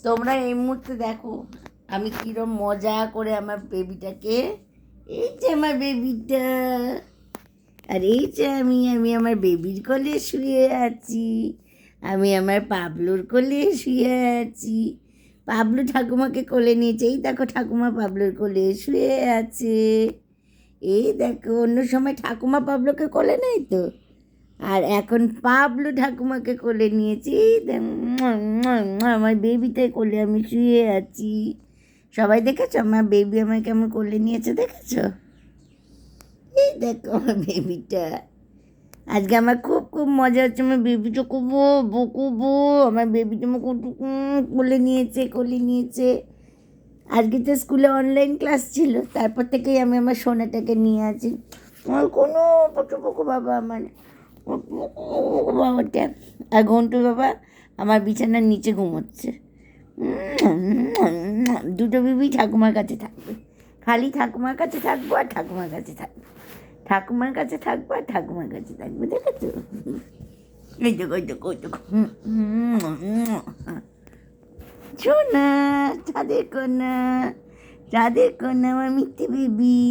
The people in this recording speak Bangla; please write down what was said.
তোমরা এই মুহূর্তে দেখো আমি কিরম মজা করে আমার বেবিটাকে, এই যে আমার বেবিটা, আর এই যে আমি আমার বেবির কোলে শুয়ে আছি। আমি আমার পাবলুর কোলে শুয়ে আছি। পাবলু ঠাকুমাকে কোলে নিয়েছে, এই দেখো ঠাকুমা পাবলুর কোলে শুয়ে আছে। এই দেখো, অন্য সময় ঠাকুমা পাবলুকে কোলে নেয় তো, আর এখন পাবলু ঠাকুমাকে কোলে নিয়েছি। এই আমার বেবিটাই কোলে আমি শুয়ে আছি। সবাই দেখেছো আমার বেবি আমাকে কেমন কোলে নিয়েছে, দেখেছো? এই দেখো আমার বেবিটা। আজকে আমার খুব খুব মজা হচ্ছে। আমার বেবিটা কুবো বকুবো, আমার বেবিটা আমাকে কোলে নিয়েছে কোলে নিয়েছে। আজকে তো স্কুলে অনলাইন ক্লাস ছিল, তারপর থেকেই আমি আমার সোনাটাকে নিয়ে আছি। আমার কোনো পটু বাবা, আমার বাবাটা। আর ঘন্টু বাবা আমার বিছানার নিচে ঘুমোচ্ছে। দুটো বেবি ঠাকুমার কাছে থাকবে, খালি ঠাকুমার কাছে থাকবো আর ঠাকুমার কাছে থাকবে, ঠাকুমার কাছে থাকবো আর ঠাকুমার কাছে থাকবে। দেখেছো? এই দেখো এই দেখো ওই দেখো, সোনা চাঁদের কোনা, চাঁদের কোনা আমার মিথ্যে বেবি।